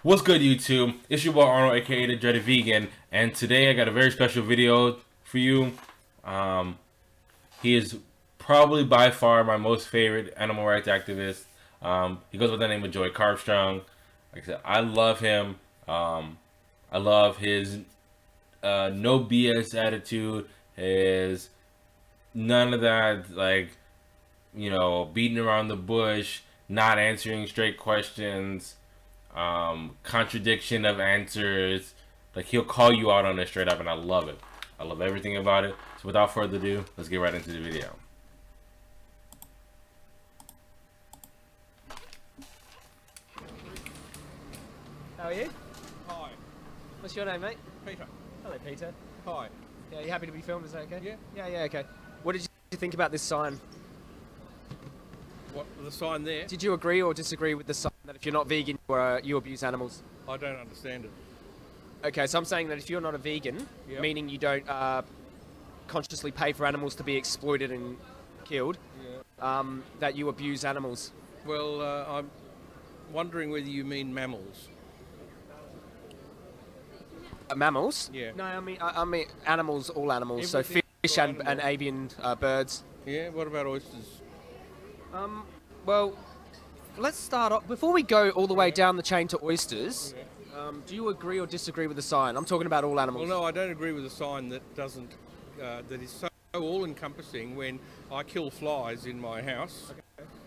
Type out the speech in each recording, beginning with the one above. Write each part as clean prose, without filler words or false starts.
What's good, YouTube? It's your boy Arnold, aka the Dreaded Vegan, and today I got a very special video for you. He is probably by far my most favorite animal rights activist. He goes by the name of Carbstrong. Like I said, I love him. I love his no BS attitude. His none of that, like, beating around the bush, not answering straight questions. Contradiction of answers. Like, he'll call you out on it straight up, and I love it. I love everything about it. So without further ado, let's get right into the video. How are you? Hi. What's your name, mate? Peter. Hello, Peter. Hi. Yeah, you happy to be filmed? Is that okay? Yeah. Yeah, okay. What did you think about this sign? What, the sign there? Did you agree or disagree with the sign that if you're not vegan, you abuse animals? I don't understand it. Okay, so I'm saying that if you're not a vegan, Yep. meaning you don't consciously pay for animals to be exploited and killed, that you abuse animals. Well, I'm wondering whether you mean mammals. Mammals? Yeah. No, I mean animals, all animals. Everything, So fish all and animals. avian birds. Yeah, what about oysters? Well, let's start off. Before we go all the way down the chain to oysters, do you agree or disagree with the sign? I'm talking about all animals. Well, no, I don't agree with a sign that doesn't, that is so all-encompassing. When I kill flies in my house,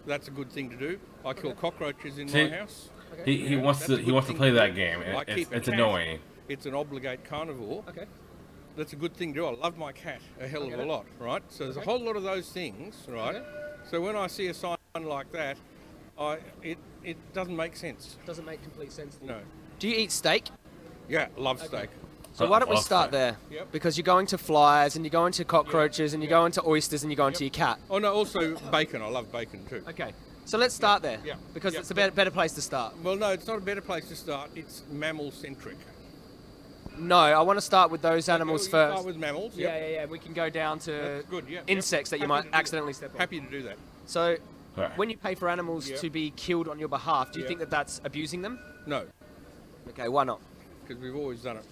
that's a good thing to do. I kill cockroaches in See, my house. He wants That's a to good thing play to that do. game. I keep a It's cat. annoying. It's an obligate carnivore. Okay. That's a good thing to do. I love my cat a hell of Okay. a lot, right? So there's a Okay. whole lot of those things, right? Okay. So when I see a sign like that, it doesn't make sense. Doesn't make complete sense. To you. No. Do you eat steak? Yeah, love steak. So why don't we Love start steak. there? Yep. Because you're going to flies and you're going to cockroaches and you're Yeah. going to oysters and you're going to your cat. Oh no, also bacon. I love bacon too. Okay. So let's start there. Yeah. Because Yeah. it's a better place to start. Well, no, it's not a better place to start. It's mammal-centric. No, I want to start with those animals You first. Start with mammals. Yeah, Yep. yeah. We can go down to That's good. Yeah. insects that you Happy might to do that. accidentally step on. Happy to do that. So, Right. when you pay for animals Yeah. to be killed on your behalf, do you Yeah. think that that's abusing them? No, Okay, why not? because we've always done it.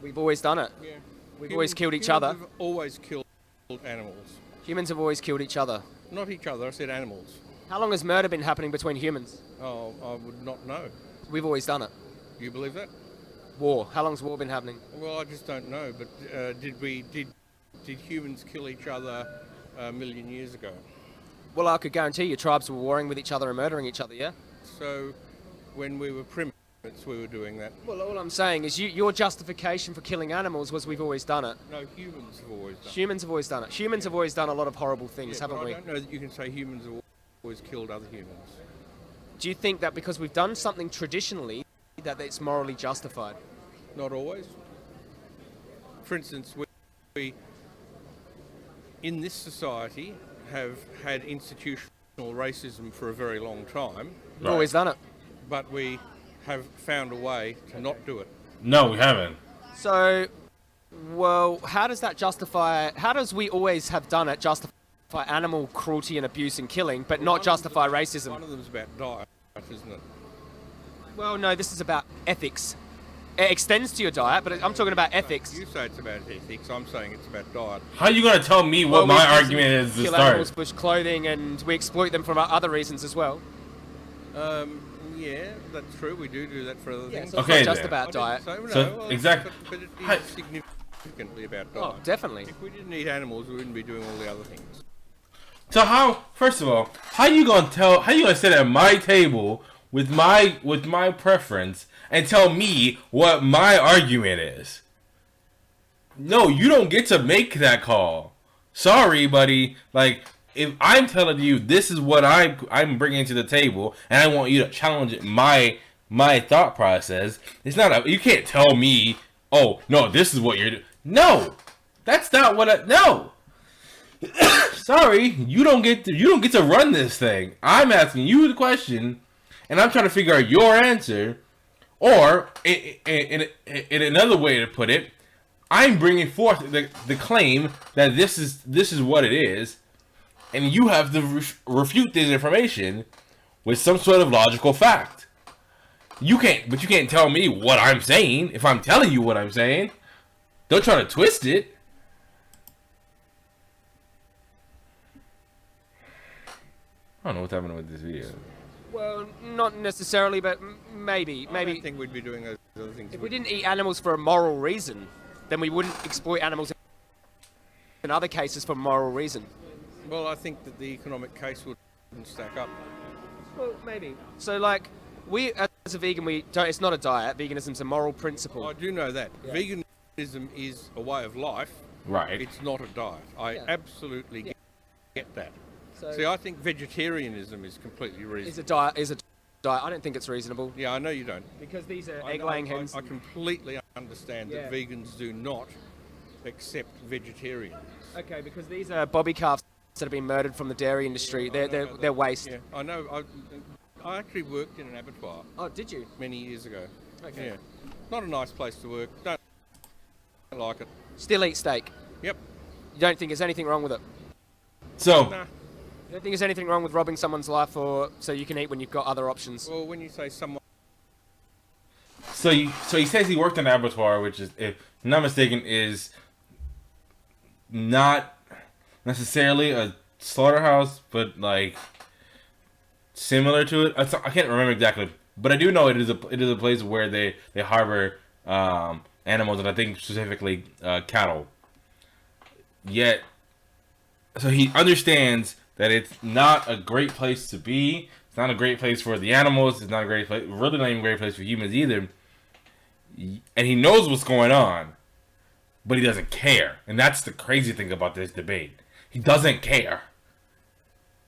We've always done it. Yeah. We've always killed each Humans other. have always killed animals. Humans have always killed each other. Not each other. I said animals. How long has murder been happening between humans? Oh, I would not know. We've always done it. You believe that? War. How long's war been happening? Well, I just don't know. But did humans kill each other a million years ago? Well, I could guarantee you tribes were warring with each other and murdering each other, yeah? So, when we were primates, we were doing that. Well, all I'm saying is your justification for killing animals was we've always done it. No, humans have always done. Humans have always done it. Humans have always done a lot of horrible things, Yeah, haven't but we? I don't know that you can say humans have always killed other humans. Do you think that because we've done something traditionally, that it's morally justified? Not always. For instance, we in this society have had institutional racism for a very long time, We've always done it. but we have found a way to not do it. No, we haven't. So, well, how does that justify, how does we always have done it justify animal cruelty and abuse and killing, but not justify racism? One of them's about diet, isn't it? Well, no, this is about ethics. It extends to your diet, but I'm talking about ethics. You say it's about ethics, I'm saying it's about diet. How you gonna tell me what Well, my we argument is to kill animals, start? bush clothing, and we exploit them for other reasons as well. Yeah, that's true, we do that for other things. So it's Okay, not just then. about I diet. didn't say- So, no, well, exact- But it Hi- is significantly about diet. Oh, definitely. If we didn't eat animals, we wouldn't be doing all the other things. So how? First of all, how you gonna sit at my table with my preference and tell me what my argument is? No, you don't get to make that call. Sorry, buddy. Like, if I'm telling you this is what I'm bringing to the table, and I want you to challenge my thought process, it's not you can't tell me, oh no, this is what you're doing. No, that's not what no. Sorry, you don't get to run this thing. I'm asking you the question, and I'm trying to figure out your answer. Or in another way to put it, I'm bringing forth the claim that this is what it is, and you have to refute this information with some sort of logical fact. You can't tell me what I'm saying if I'm telling you what I'm saying. Don't try to twist it. I don't know what's happening with this video. Well, not necessarily, but maybe. I don't think we'd be doing those other things. If we didn't eat animals for a moral reason, then we wouldn't exploit animals in other cases for moral reason. Well, I think that the economic case wouldn't stack up. Well, maybe. So, like, we as a vegan, we don't. It's not a diet. Veganism's a moral principle. I do know that. Yeah. Veganism is a way of life. Right. It's not a diet. I absolutely get that. So See, I think vegetarianism is completely reasonable. is a diet. I don't think it's reasonable. Yeah, I know you don't. Because these are I egg-laying know- hens. I completely understand that vegans do not accept vegetarians. Okay, because these are bobby calves that have been murdered from the dairy industry. They're waste. Yeah, I know. I actually worked in an abattoir Oh, did you? many years ago. Okay. Yeah. Not a nice place to work. Don't like it. Still eat steak. Yep. You don't think there's anything wrong with it? So, Nah. You don't think there's anything wrong with robbing someone's life or so you can eat when you've got other options? Well, when you say someone, so he says he worked in an abattoir, which is, if I'm not mistaken, is not necessarily a slaughterhouse, but like similar to it. I can't remember exactly, but I do know it is a place where they harbor animals, and I think specifically cattle. Yet, so he understands that it's not a great place to be. It's not a great place for the animals. It's not a great place, really not even a great place for humans either. And he knows what's going on, but he doesn't care. And that's the crazy thing about this debate. He doesn't care,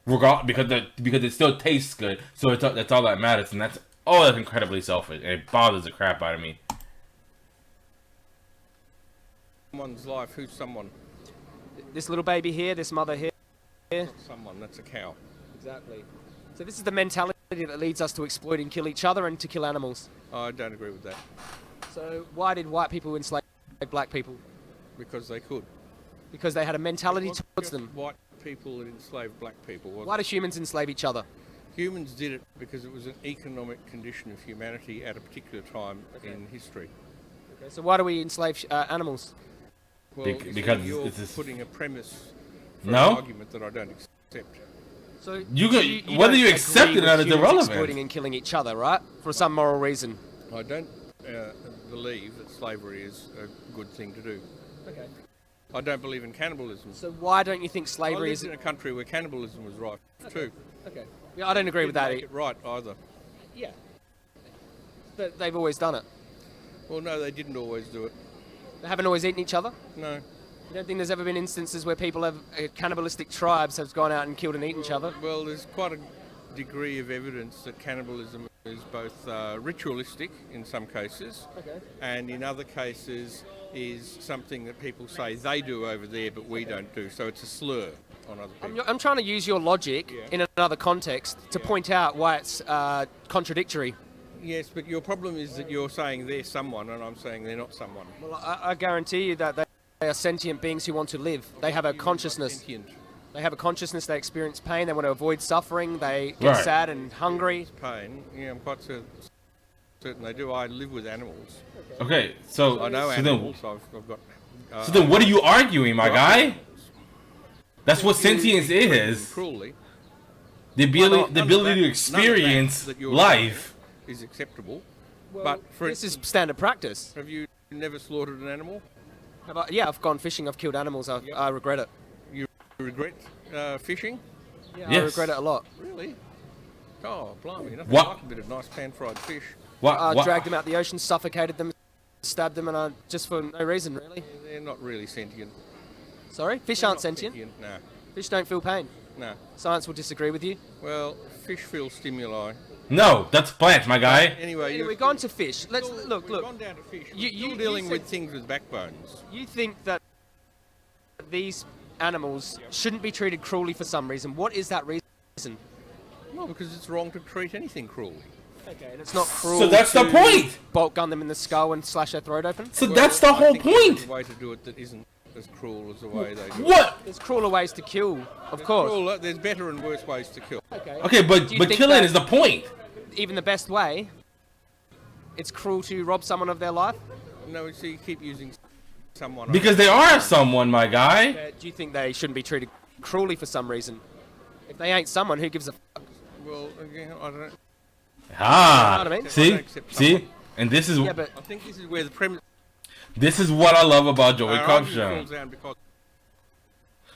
because it still tastes good. So that's all that matters, and that's incredibly selfish, and it bothers the crap out of me. someone's life, who's someone? This little baby here, this mother here. Not someone, that's a cow. Exactly. So this is the mentality that leads us to exploit and kill each other and to kill animals. I don't agree with that. So why did white people enslave black people? Because they could. Because they had a mentality It wasn't towards just them. white people that enslaved black people. Was Why do humans enslave each other? Humans did it because it was an economic condition of humanity at a particular time in history. Okay, so why do we enslave animals? Well, Because you're it's just- putting a premise for No? an argument that I don't accept. So Whether don't you accept agree it or not with is humans irrelevant. exploiting and killing each other, right? For some moral reason. I don't believe that slavery is a good thing to do. Okay. I don't believe in cannibalism. So why don't you think I slavery lived is? in a country where cannibalism was rife too. Okay. Yeah, I don't agree with that. Didn't make it right either. Yeah. But they've always done it. Well, no, they didn't always do it. They haven't always eaten each other. No. You don't think there's ever been instances where people have cannibalistic tribes have gone out and killed and eaten each other? Well, there's quite a degree of evidence that cannibalism is both ritualistic in some cases, Okay. and in other cases is something that people say they do over there, but we don't do. So it's a slur on other people. I'm trying to use your logic in another context to point out why it's contradictory. Yes, but your problem is that you're saying they're someone, and I'm saying they're not someone. Well, I guarantee you that they are sentient beings who want to live. They have a consciousness. Sentient They have a consciousness. They experience pain. They want to avoid suffering. They get Right. sad and hungry. pain. Yeah, I'm quite certain they do. I live with animals. Okay, so I know so animals. I've got. so then, what are you arguing, my guy? That's what sentience treat them is. Cruelly. The None ability of to that experience that you're life. is acceptable. Well, but for this is instance, standard practice. have you never slaughtered an animal? Yeah, I've gone fishing. I've killed animals. I regret it. You regret fishing? Yeah, I Yes. regret it a lot. Really? Oh, blimey! Nothing What? like a bit of nice pan-fried fish. I dragged them out the ocean, suffocated them, stabbed them, and just for no reason, really. They're not really sentient. Sorry? Fish They're aren't not sentient. No, Fish don't feel pain. no. Science will disagree with you. Well, fish feel stimuli. No, that's plants, my guy. Anyway, Anyway, go on to fish. Let's look. We've gone down to fish. You- We're still you dealing said- with things with backbones. You think that these animals shouldn't be treated cruelly for some reason. What is that reason? Well, because it's wrong to treat anything cruelly. Okay, and it's not cruel. So that's the to point. Bolt gun them in the skull and slash their throat open. So Well, that's the I whole think there's point. a way to do it that isn't as cruel as the way they do it. What? There's crueler ways to kill, of course. Cruel, there's better and worse ways to kill. Okay. Okay, but Do you but think killing that is the point. Even the best way it's cruel to rob someone of their life? No, so you keep using someone. Because they are someone, my guy. Do you think they shouldn't be treated cruelly for some reason? If they ain't someone, who gives a fuck? Well, again, I don't. Ah, You know what I mean? see, and this is Yeah, but I think this is where the premise. this is what I love about Joey our argument Carbstrong. falls down because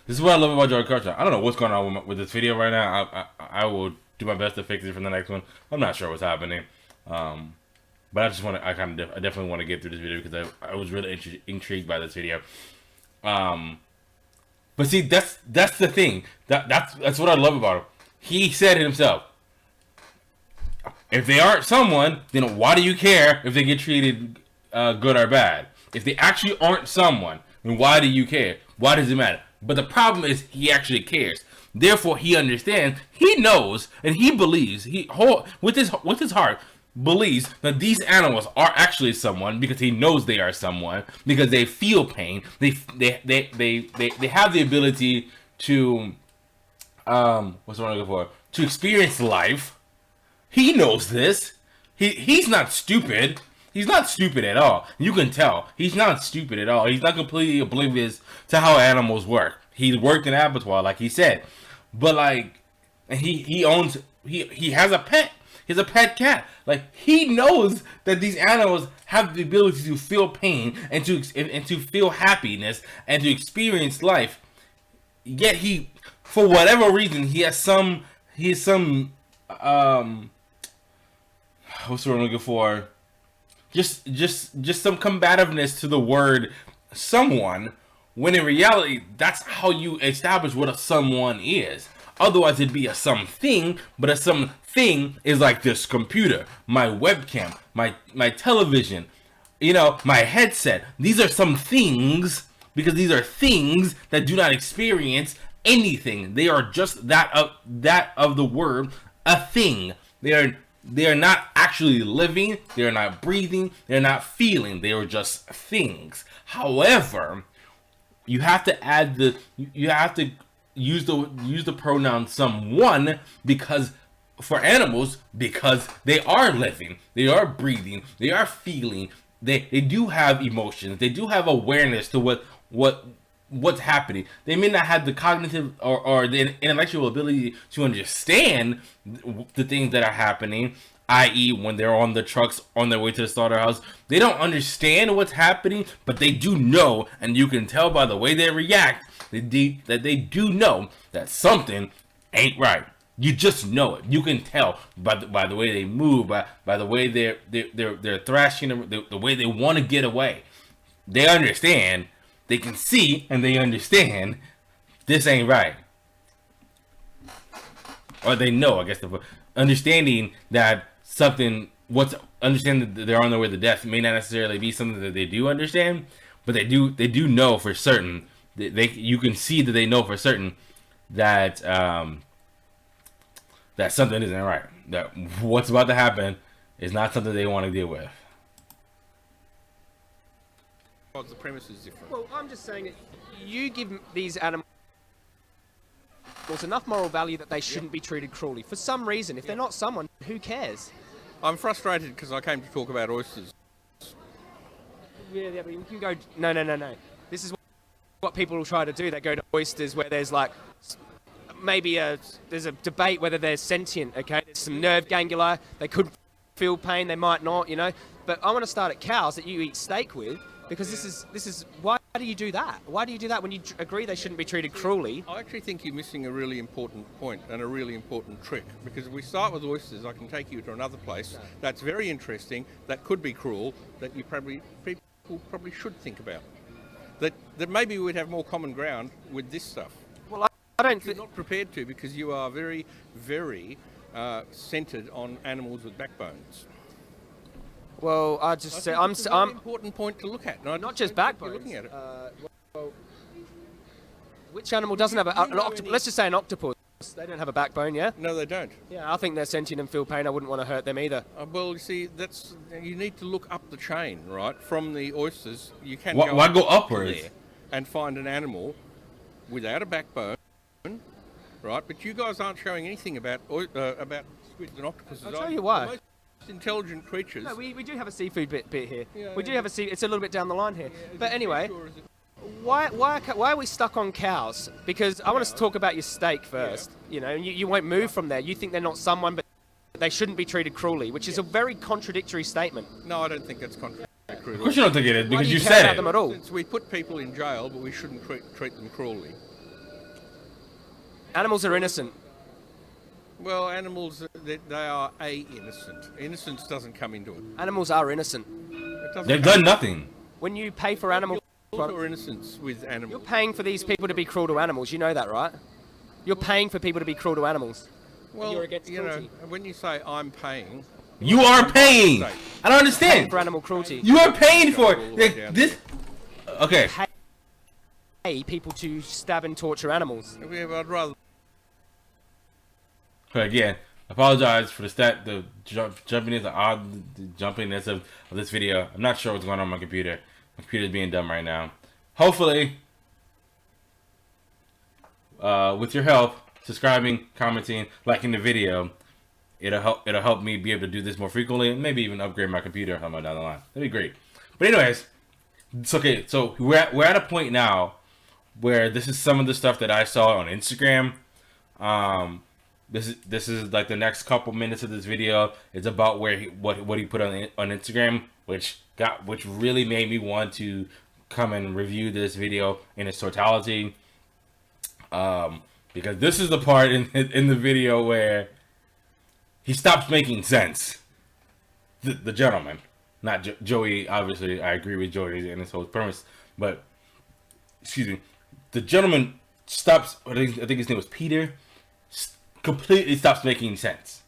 This is what I love about Joey Carbstrong. I don't know what's going on with this video right now. I will do my best to fix it for the next one. I'm not sure what's happening. But I just want to, I definitely want to get through this video because I was really intrigued by this video. But see, that's the thing. That's what I love about him. He said it himself. If they aren't someone, then why do you care if they get treated good or bad? If they actually aren't someone, then why do you care? Why does it matter? But the problem is he actually cares. Therefore, he understands, he knows, and he believes, with his heart, believes that these animals are actually someone because he knows they are someone, because they feel pain. They have the ability to what's the word I'm looking for? To experience life. He knows this. He's not stupid. He's not stupid at all. You can tell. He's not stupid at all. He's not completely oblivious to how animals work. He's worked in an abattoir, like he said. But like, he has a pet. He has a pet cat. Like, he knows that these animals have the ability to feel pain and to feel happiness and to experience life. Yet he, for whatever reason, he has some what's the word I'm looking for? Just some combativeness to the word someone, when in reality that's how you establish what a someone is. Otherwise it'd be a something, but a something is like this computer, my webcam, my television, you know, my headset. These are some things because these are things that do not experience anything. They are just that of the word, a thing. They are not actually living, they are not breathing, they're not feeling, they are just things. However, you have to add you have to use the pronoun someone, because for animals, because they are living, they are breathing, they are feeling, they do have emotions, they do have awareness to what's happening. They may not have the cognitive or the intellectual ability to understand the things that are happening, i.e. when they're on the trucks on their way to the slaughterhouse. They don't understand what's happening, but they do know, and you can tell by the way they react that they do know that something ain't right. You just know it. You can tell by the way they move, by the way they're thrashing, the way they want to get away. They understand. They can see and they understand this ain't right. Or they know, I guess, understanding that understanding that they're on their way to death may not necessarily be something that they do understand, but they do know for certain. You can see that they know for certain that that something isn't right. That what's about to happen is not something they want to deal with. the premise is different. Well, I'm just saying that you give these animals enough moral value that they shouldn't be treated cruelly. For some reason, if they're not someone, who cares? I'm frustrated because I came to talk about oysters. Yeah, but you can go, no. This is what people will try to do. They go to oysters where there's like, maybe there's a debate whether they're sentient, okay? There's some nerve ganglia. They could feel pain, they might not, you know? But I want to start at cows that you eat steak with, because this is why do you do that? Why do you do that when you agree they shouldn't be treated cruelly? I actually think you're missing a really important point and a really important trick, because if we start with oysters, I can take you to another place that's very interesting, that could be cruel, that people probably should think about. That maybe we'd have more common ground with this stuff. Well, I don't You're not prepared to, because you are very, very centred on animals with backbones. Well, I just say It's a very important point to look at. not just backbones. Looking at it. Well, which animal doesn't have an octopus? Let's just say an octopus. They don't have a backbone, yeah? No, they don't. Yeah, I think they're sentient and feel pain. I wouldn't want to hurt them either. Well, you see, you need to look up the chain, right? From the oysters, you can Why go upwards there and find an animal without a backbone, right? But you guys aren't showing anything about squids and octopuses. I'll tell you why. Most most intelligent creatures. No, we do have a seafood bit here. Yeah, we do yeah. have a sea. It's a little bit down the line here. Yeah, But anyway, sure, is it- why are we stuck on cows? Because I want us to talk about your steak first. You know, you won't move from there. You think they're not someone, but they shouldn't be treated cruelly, which is a very contradictory statement. No, I don't think that's contradictory. Of course you don't think it is Why because do you care said about it. them at all? Since we put people in jail, but we shouldn't treat them cruelly. Animals are innocent. Well, animals, they are innocent. Innocence doesn't come into it. Animals are innocent. It doesn't They've come done nothing. When you pay for animal, or innocence with you're animals. paying for these people to be cruel to animals. You know that, right? You're paying for people to be cruel to animals. Well, you're against you know, cruelty. when you say I'm paying, You are paying. I don't Paying understand. for animal cruelty. You are paying for All the way it. down This. Okay. Pay people to stab and torture animals. I'd rather. Again, apologize for the jumpiness, the odd jumpiness of this video. I'm not sure what's going on my computer. My computer's being dumb right now. Hopefully, with your help, subscribing, commenting, liking the video, it'll help me be able to do this more frequently and maybe even upgrade my computer down the line. That'd be great. But anyways, it's okay. So we're at a point now where this is some of the stuff that I saw on Instagram. This is like the next couple minutes of this video. It's about where what he put on Instagram, which really made me want to come and review this video in its totality. Because this is the part in the video where he stops making sense. The gentleman, not Joey. Obviously, I agree with Joey and his whole premise, but excuse me, the gentleman stops. I think his name was Peter. Completely stops making sense,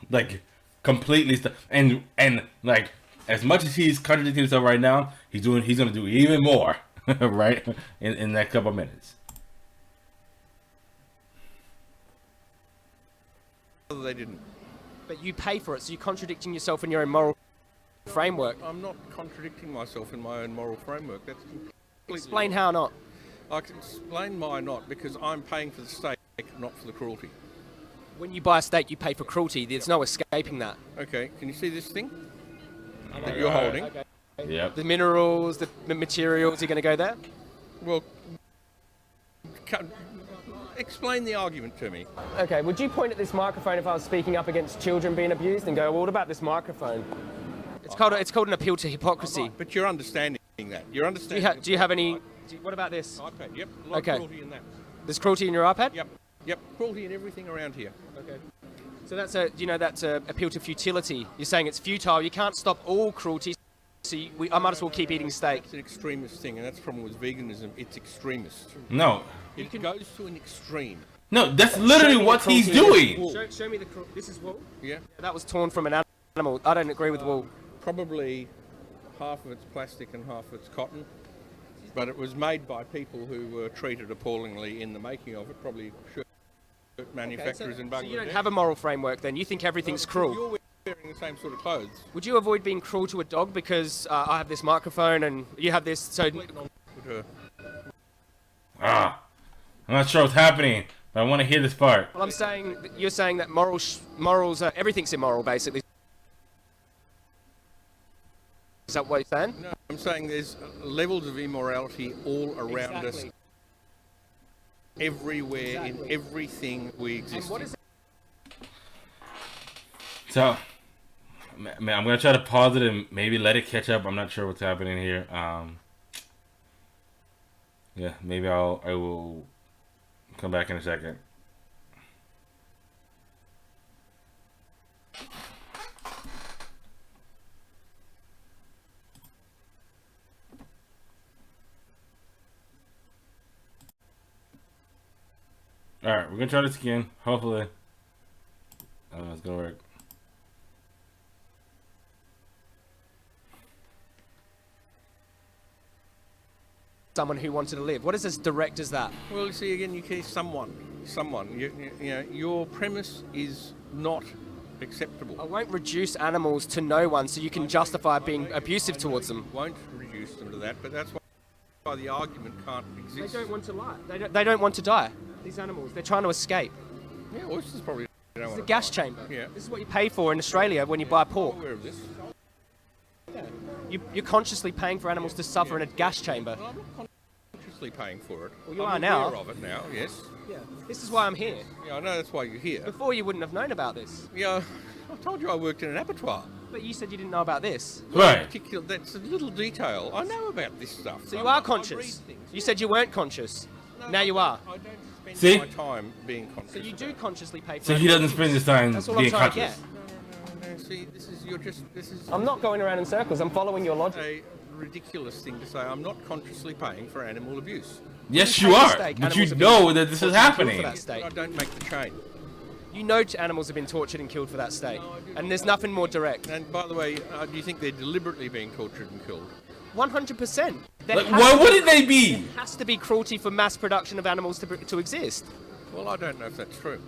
like completely and like as much as he's contradicting himself right now, he's gonna do even more right in the next couple of minutes. They didn't. But you pay for it, so you're contradicting yourself in your own moral framework. I'm not contradicting myself in my own moral framework. That's completely Explain how not. I can explain why not, because I'm paying for the steak, not for the cruelty. When you buy a steak, you pay for cruelty. There's no escaping that. Okay, can you see this thing that you're holding? Okay. Yep. The minerals, the materials, are going to go there? Well, explain the argument to me. Okay, would you point at this microphone if I was speaking up against children being abused and go, well, what about this microphone? It's called an appeal to hypocrisy. But you're understanding that. You're understanding. Do you have any... What about this? iPad, yep. A lot Okay. of cruelty in that. There's cruelty in your iPad? Yep. Cruelty in everything around here. Okay. So that's a appeal to futility. You're saying it's futile. You can't stop all cruelty. So I might as well keep eating steak. It's an extremist thing, and that's the problem with veganism. It's extremist. No. It goes to an extreme. No, that's literally what he's doing. Show me the cruelty. This is wool? Yeah. That was torn from an animal. I don't agree with wool. Probably half of it's plastic and half of it's cotton. But it was made by people who were treated appallingly in the making of it. Probably shirt manufacturers in Bangladesh. So you don't have a moral framework then? You think everything's cruel? You're wearing the same sort of clothes. Would you avoid being cruel to a dog because I have this microphone and you have this? So I'm not sure what's happening, but I want to hear this part. well, I'm saying you're saying that morals are everything's immoral basically. Is that what you're saying? No, I'm saying there's levels of immorality all around us, everywhere, in everything we exist. What is it? So, man, I'm gonna try to pause it and maybe let it catch up. I'm not sure what's happening here. Yeah, maybe I will come back in a second. Alright, we're gonna try this again. Hopefully, it's gonna work. Someone who wanted to live. What is as direct as that? Well, you see, again, you can someone. You know, your premise is not acceptable. I won't reduce animals to no one so you can justify being abusive towards them. Won't reduce them to that, but that's why the argument can't They exist. don't want to lie. They don't want to die. These animals, they're trying to escape. Yeah, oysters probably don't It's a want gas to die. chamber. Yeah. This is what you pay for in Australia when you buy pork. I'm aware of this. You're consciously paying for animals to suffer in a gas chamber. Well, I'm not consciously paying for it. Well, you I'm are now. aware of it now, yes. Yeah. This is why I'm here. Yeah, I know that's why you're here. Before you wouldn't have known about this. Yeah, I told you I worked in an abattoir. But you said you didn't know about this. Right. That's a little detail. I know about this stuff. So you are conscious. You said you weren't conscious. Now you are. I don't spend See? my time being conscious. So you do consciously pay for So it. he doesn't spend his time That's all I'm being trying to conscious. get. No, see, this is I'm not going around in circles. I'm following your logic. a ridiculous thing to say. I'm not consciously paying for animal abuse. Yes, You you pay the are. steak, But you animals are know being that this is tortured and killed happening. for that steak. I don't make the chain. You know animals have been tortured and killed for that steak. And there's nothing more direct. And by the way, do you think they're deliberately being tortured and killed? 100%. Like, why wouldn't they be? There has to be cruelty for mass production of animals to exist. Well, I don't know if that's true.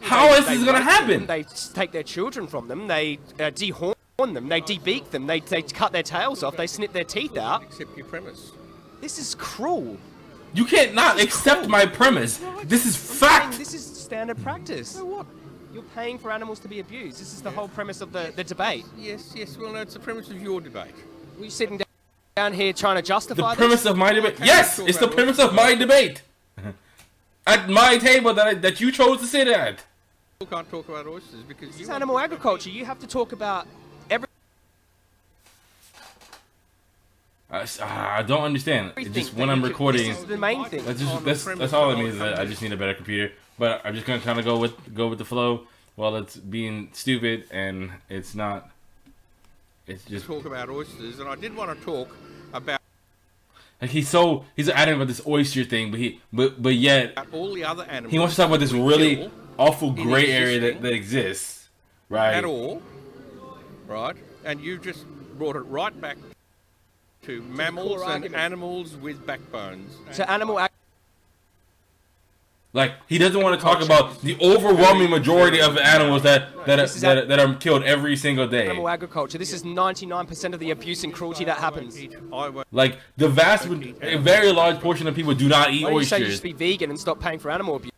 How is They this gonna rape happen? them, they take their children from them. They dehorn them. They debeak them. They cut their tails off. They snip their teeth out. Accept your premise. This is cruel. You can't not accept my premise. This is Saying fact. this is standard practice. So what? You're paying for animals to be abused. This is the whole premise of the debate. Yes. Well, no, it's the premise of your debate. Were you sitting down here trying to The justify premise this? of my debate. Okay, Yes, talk it's the about premise of my debate. At my table that you chose to sit at. You can't talk about oysters because This you is animal agriculture. You have to talk about I don't understand. It's everything. just when I'm This recording, is the main thing. that's all it means. Is that I just need a better computer. But I'm just gonna kind of go with the flow while it's being stupid and it's not. It's just talk about oysters, and I did want to talk about like he's adamant about this oyster thing, but yet all the other animals. he wants to talk about this really kill awful in gray area existing that exists, right? at all, right? And you just brought it right back to mammals and argument. animals with backbones. So animal Like he doesn't want to talk about the overwhelming majority of the animals that are killed every single day. animal agriculture. This is 99% of the abuse and cruelty that happens. I won't Like the a very large portion of people do not eat Why don't you say you oysters. should be vegan and stop paying for animal abuse?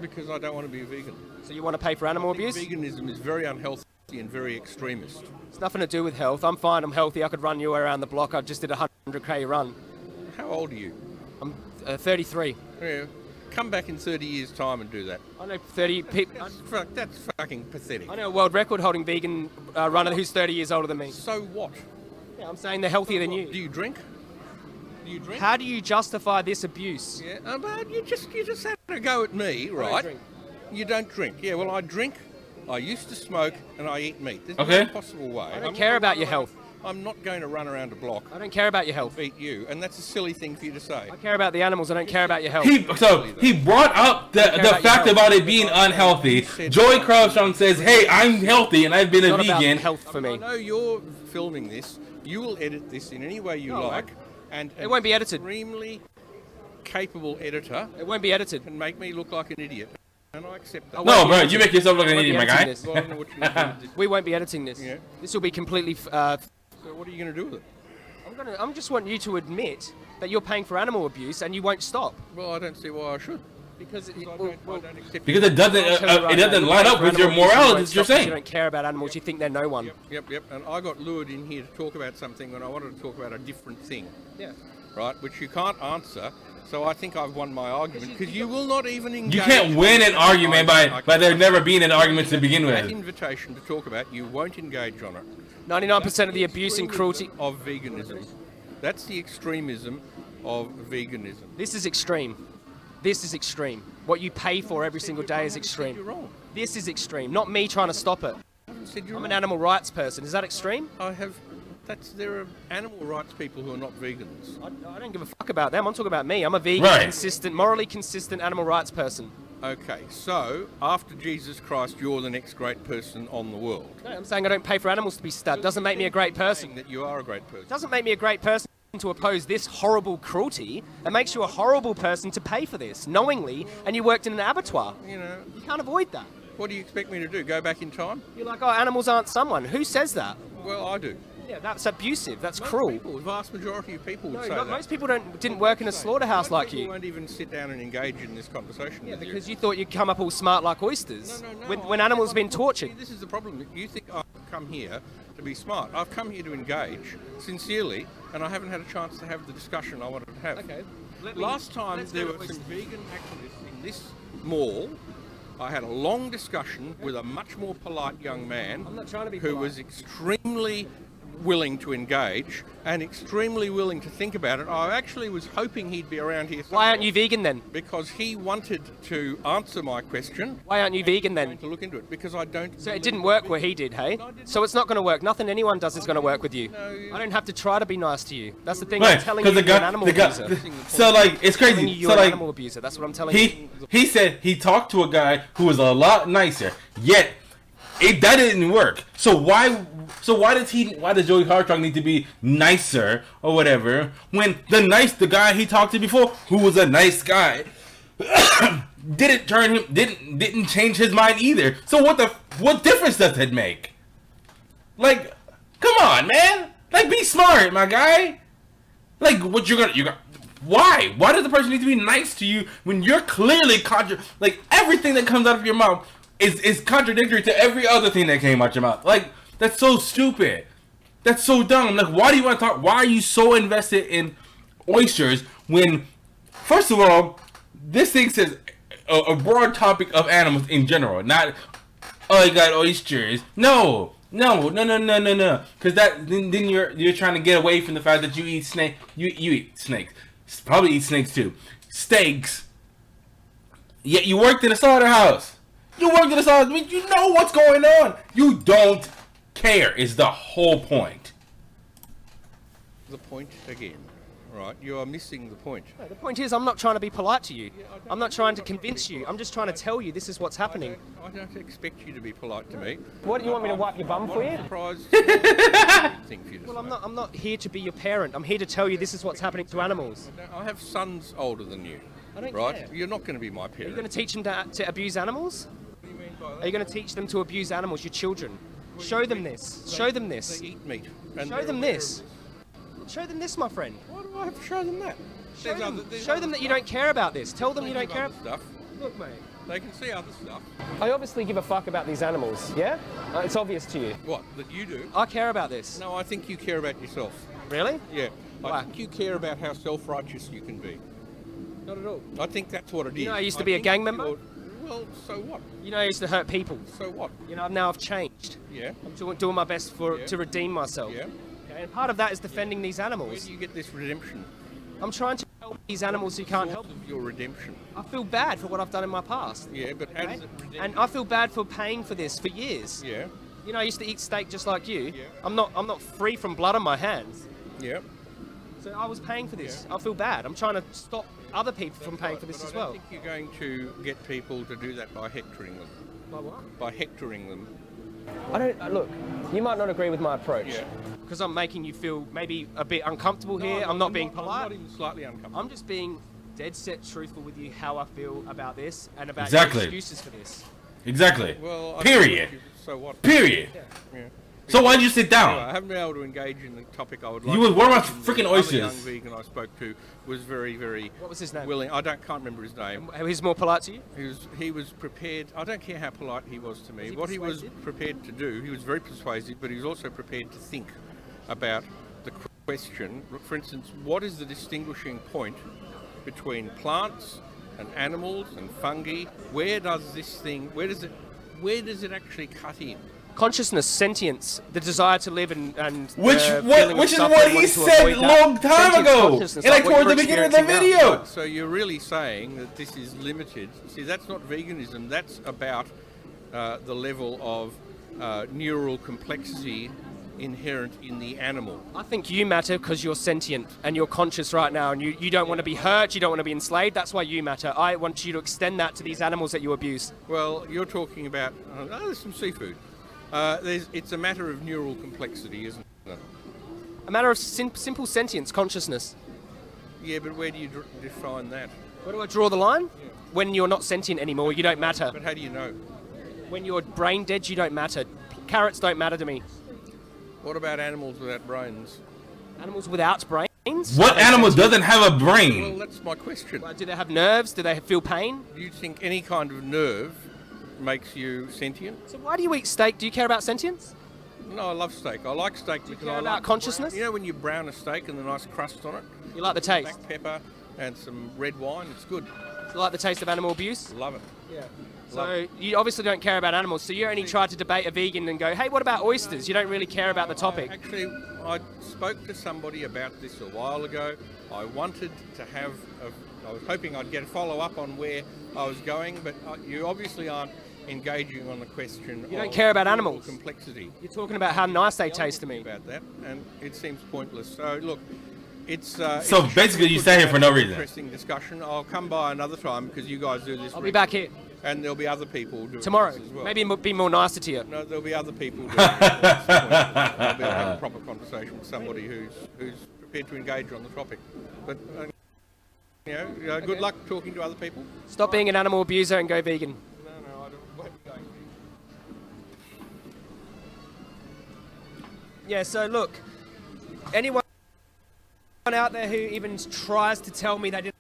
because I don't want to be a vegan. So you want to pay for animal abuse? Veganism is very unhealthy and very extremist. It's nothing to do with health. I'm fine. I'm healthy. I could run you around the block. I just did a 100k run. How old are you? I'm 33. Yeah. Come back in 30 years' time and do that. I know 30 people. That's fucking pathetic. I know a world record holding vegan runner who's 30 years older than me. So what? Yeah, I'm saying they're healthier than Do you. you drink? Do you drink? How do you justify this abuse? Yeah, but you just had to go at me, right? drink. You don't drink. Yeah, well, I drink. I used to smoke and I eat meat. There's Okay. no possible way. I don't care about your health. I'm not going to run around a block, I don't care about your health. beat you, and that's a silly thing for you to say. I care about the animals. I don't care about your health. He brought up the about fact your about it being unhealthy. Joey Carbstrong says, "Hey, I'm healthy and I've been It's a not about vegan." health for I me. know you're filming this. You will edit this in any way you No, I like, won't. and It won't be edited. Extremely capable editor It won't be edited. can make me look like an idiot, and I accept that. No, bro, you make yourself look like an Won't be idiot, my editing guy. this. Well, I don't know what you're going to do. We won't be editing this. Yeah. This will be completely. So what are you going to do with it? I'm just want you to admit that you're paying for animal abuse and you won't stop Well, I don't see why I should. because it, I well, don't, well, I don't accept Because it doesn't I'll tell you right it doesn't now, line you're up paying with for your animal abuse, you morality. won't As you're stop 'cause saying. You don't care about animals. You think they're no one. Yep. And I got lured in here to talk about something when I wanted to talk about a different thing, Yeah. right? Which you can't answer. So I think I've won my argument because you will not even engage. You can't win an argument by there never being an argument to begin That with. invitation to talk about, you won't engage on it. 99% of the abuse and cruelty. Of veganism. That's the extremism of veganism. This is extreme. This is extreme. What you pay for every single day is You're extreme. wrong. This is extreme. Not me trying to stop it. I haven't said you're I'm wrong. an animal rights person. Is that extreme? There are animal rights people who are not vegans. I don't give a fuck about them. I'm talking about me. I'm a vegan, Right. consistent, morally consistent animal rights person. Okay, so after Jesus Christ, you're the next great person on the world. No, I'm saying I don't pay for animals to be stabbed. Doesn't make me a great person. Saying that you are a great person. Doesn't make me a great person to oppose this horrible cruelty. It makes you a horrible person to pay for this knowingly, and you worked in an abattoir. You know, You can't avoid that. what do you expect me to do? Go back in time? You're like, oh, animals aren't someone. Who says that? Well, I do. Yeah, that's abusive. That's cruel. People, the vast majority of people would say No, that. most people didn't work in a slaughterhouse like People you. won't even sit down and engage in this conversation Yeah, with because you. you thought you'd come up all smart like oysters. No. When animals have been tortured. See, this is the problem. You think I've come here to be smart. I've come here to engage sincerely, and I haven't had a chance to have the discussion I wanted to have. Okay. Last time there were some vegan activists in this mall. I had a long discussion with a much more polite young man I'm not trying to be who polite. was extremely willing to engage and extremely willing to think about it. I actually was hoping he'd be around here somewhere. Why aren't you vegan then? Because he wanted to answer my question. Why aren't you vegan then? To look into it because I don't. So it didn't work where he did, hey? So it's not going to work. Nothing anyone does is going to work with you. I don't have to try to be nice to you. That's the thing. I'm telling you, you're an animal abuser. So like it's I'm telling crazy. you, you're So an like animal abuser. That's what I'm telling you. he said he talked to a guy who was a lot nicer, yet that didn't work. So why does Joey Carbstrong need to be nicer or whatever when the guy he talked to before, who was a nice guy, didn't change his mind either. So what difference does it make? Like, come on, man. Like, be smart, my guy. Like, what you got? Why? Why does the person need to be nice to you when you're clearly like everything that comes out of your mouth is contradictory to every other thing that came out your mouth? Like, that's so stupid. That's so dumb. Like, why do you want to talk? Why are you so invested in oysters when, first of all, this thing says a broad topic of animals in general, not oh, you got oysters. No. Because then you're trying to get away from the fact that you eat snake. You eat snakes. Probably eat snakes too. Steaks. Yet you worked in a slaughterhouse. You worked in a slaughterhouse. I mean, you know what's going on. You don't care is the whole point. The point again, right? You are missing the point. No, the point is, I'm not trying to be polite to you. I'm not trying to convince you. I'm just trying to tell you this is what's happening. I don't expect you to be polite to me. What, do you want me to wipe your bum for you? Surprised thing for you to Well, say. I'm not here to be your parent. I'm here to tell you this is what's happening to animals. I have sons older than you. I don't right? care. You're not going to be my Are parent. you going to teach them to abuse animals? What do you mean by that? Are you going to teach them to abuse animals, your children? Show them this. Show them this. They eat meat. And Show they're them aware of this. Show them this, my friend. Why do I have to show them that? Show them that you don't care about this. Tell them you don't care. Stuff. Look, mate. They can see other stuff. I obviously give a fuck about these animals, yeah? It's obvious to you. What? That you do? I care about this. No, I think you care about yourself. Really? Yeah. Why? I think you care about how self-righteous you can be. Not at all. I think that's what it is. You know I used to be a gang member? Well, so what? You know I used to hurt people. So what? You know, now I've changed. Yeah. I'm doing my best Yeah. to redeem myself. Yeah. Okay? And part of that is defending these Where animals. do you get this redemption? I'm trying to help these animals who can't Source help. of your redemption. I feel bad for what I've done in my past. Yeah, but how Okay? does it redeem? And I feel bad for paying for this for years. Yeah. You know, I used to eat steak just like you. Yeah. I'm not free from blood on my hands. Yeah. So I was paying for this. I feel bad. I'm trying to stop other people from paying for this But as I don't well. think you're going to get people to do that by hectoring them. By what? By hectoring them. I don't look. You might not agree with my approach. Yeah. Because I'm making you feel maybe a bit uncomfortable here. I'm not being I'm polite. not even slightly uncomfortable. I'm just being dead set truthful with you how I feel about this and about Exactly. your excuses for this. Exactly. Well, I Period. So what? Period. Yeah. So why'd you sit Anyway, down? I haven't been able to engage in the topic I would like. You was to warm up engage in. freaking The other oysters. young vegan I spoke to was very, very What was his name? willing. I can't remember his name. He's more polite to you? He was prepared. I don't care how polite he was to me. Was he What he was persuasive? prepared to do, he was very persuasive, but he was also prepared to think about the question. For instance, what is the distinguishing point between plants and animals and fungi? Where does it actually cut in? Consciousness, sentience, the desire to live and Which feeling of is suffering, what he wanting to said avoid that. long time Sentience, ago, consciousness, and like what towards you're the beginning of the experiencing now. video. So you're really saying that this is limited. See, that's not veganism. That's about the level of neural complexity inherent in the animal. I think you matter because you're sentient and you're conscious right now and you don't want to be hurt, you don't want to be enslaved. That's why you matter. I want you to extend that to these animals that you abuse. Well, you're talking about, there's some seafood. It's a matter of neural complexity, isn't it? A matter of simple sentience, consciousness. Yeah, but where do you define that? Where do I draw the line? When you're not sentient anymore, you don't matter. But how do you know? When you're brain dead, you don't matter. Carrots don't matter to me. What about animals without brains? Animals without brains? What animal doesn't have a Well, brain? that's my question. Well, do they have nerves? Do they feel pain? Do you think any kind of nerve makes you sentient? So why do you eat steak? Do you care about sentience? No, I love steak. I like steak because care I about like consciousness? You know when you brown a steak and the nice crust on it, You like the taste? black pepper and some red wine. It's good. You like the taste of animal abuse? Love it. Yeah. So you obviously don't care about animals. So you only tried to debate a vegan and go, hey, what about oysters? You don't really care about the topic. Actually, I spoke to somebody about this a while ago. I wanted to have, I was hoping I'd get a follow-up on where I was going, but you obviously aren't engaging on the question You don't care about animals. Complexity. You're talking about how nice they taste to me. About that, and it seems pointless. So look, it's So basically you stay here for no reason. Interesting discussion. I'll come by another time because you guys do this. I'll be back here and there'll be other people doing tomorrow. this as well. Maybe be more nicer to you. No, there'll be other people doing it. I'll be able to have a proper conversation with somebody who's prepared to engage on the topic. But good luck talking to other people. Stop being an animal abuser and go vegan. No, I won't be going. Yeah, so look, anyone out there who even tries to tell me they didn't.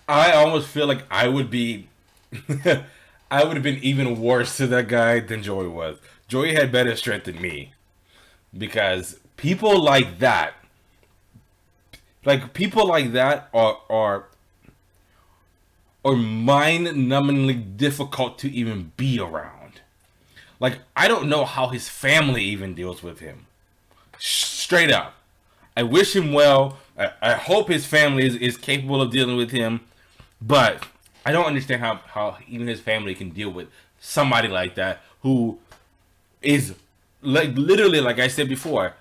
I almost feel like I would be, I would have been even worse to that guy than Joey was. Joey had better strength than me, because people like that are mind-numbingly difficult to even be around. Like, I don't know how his family even deals with him. Straight up. I wish him well. I hope his family is capable of dealing with him. But I don't understand how even his family can deal with somebody like that who is, like, literally, like I said before,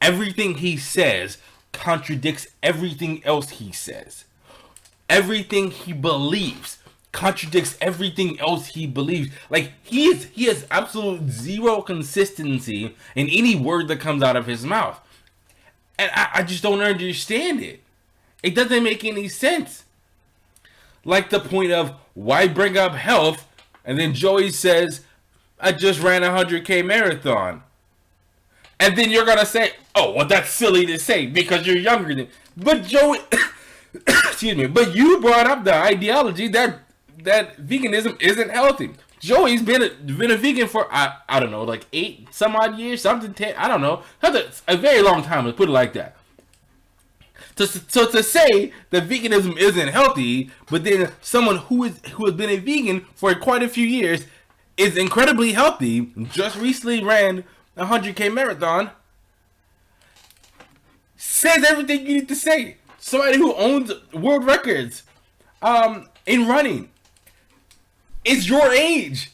everything he says contradicts everything else he says. Everything he believes contradicts everything else he believes. Like, he has absolute zero consistency in any word that comes out of his mouth. And I just don't understand it. It doesn't make any sense. Like the point of, why bring up health? And then Joey says, I just ran a 100K marathon. And then you're going to say, oh, well, that's silly to say because you're younger than... But Joey... excuse me. But you brought up the ideology that veganism isn't healthy. Joey's been a vegan for, I don't know, like 8 some odd years, something, 10, I don't know. A very long time, let's put it like that. So to say that veganism isn't healthy, but then someone who has been a vegan for quite a few years is incredibly healthy, just recently ran a 100K marathon, says everything you need to say. Somebody who owns world records in running is your age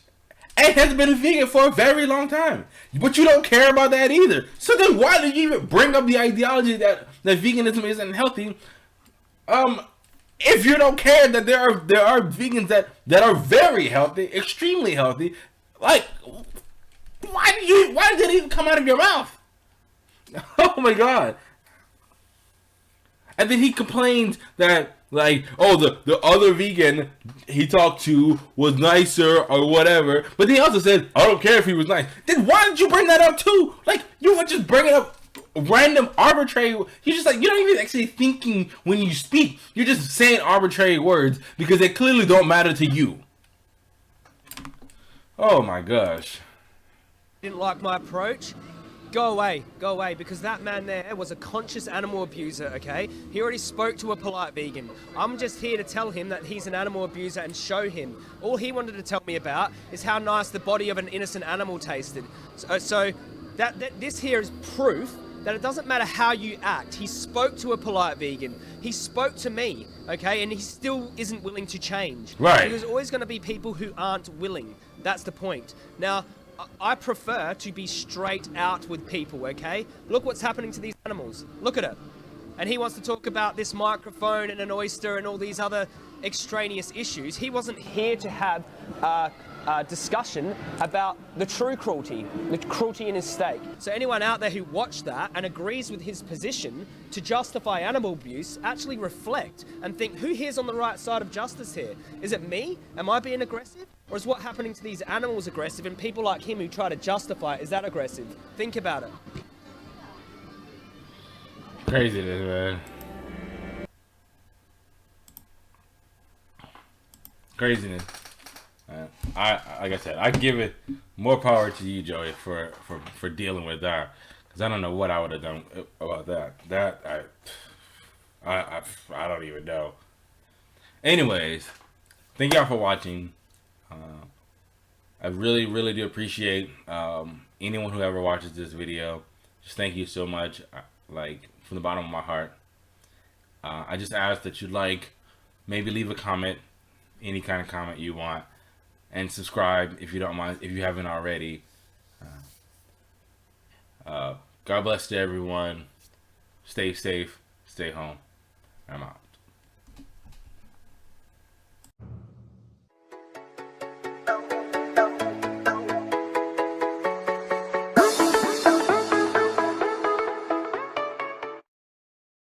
and has been a vegan for a very long time. But you don't care about that either. So then why do you even bring up the ideology that veganism isn't healthy? If you don't care that there are vegans that are very healthy, extremely healthy, like, why did it even come out of your mouth? Oh my god. And then he complains that, like, oh, the other vegan he talked to was nicer or whatever. But then he also said, I don't care if he was nice. Then why did you bring that up too? Like, you were just bringing up random arbitrary... You're just like, you're not even actually thinking when you speak. You're just saying arbitrary words because they clearly don't matter to you. Oh my gosh. Didn't like my approach? Go away, because that man there was a conscious animal abuser, okay? He already spoke to a polite vegan. I'm just here to tell him that he's an animal abuser and show him. All he wanted to tell me about is how nice the body of an innocent animal tasted. So this here is proof that it doesn't matter how you act. He spoke to a polite vegan. He spoke to me, okay? And he still isn't willing to change. Right. There's always going to be people who aren't willing. That's the point. Now, I prefer to be straight out with people, okay? Look what's happening to these animals. Look at it. And he wants to talk about this microphone and an oyster and all these other extraneous issues. He wasn't here to have discussion about the true cruelty, the cruelty in his steak. So anyone out there who watched that and agrees with his position to justify animal abuse, actually reflect and think, who here's on the right side of justice here? Is it me? Am I being aggressive? Or is what happening to these animals aggressive, and people like him who try to justify it, is that aggressive? Think about it. Craziness, man. Craziness. Like I said, I give it more power to you, Joey, for dealing with that, because I don't know what I would have done about that. I don't even know. Anyways, thank y'all for watching. I really do appreciate anyone who ever watches this video. Just thank you so much, like from the bottom of my heart. I just ask that you maybe leave a comment, any kind of comment you want, and subscribe if you don't mind, if you haven't already. God bless to everyone. Stay safe, stay home. I'm out.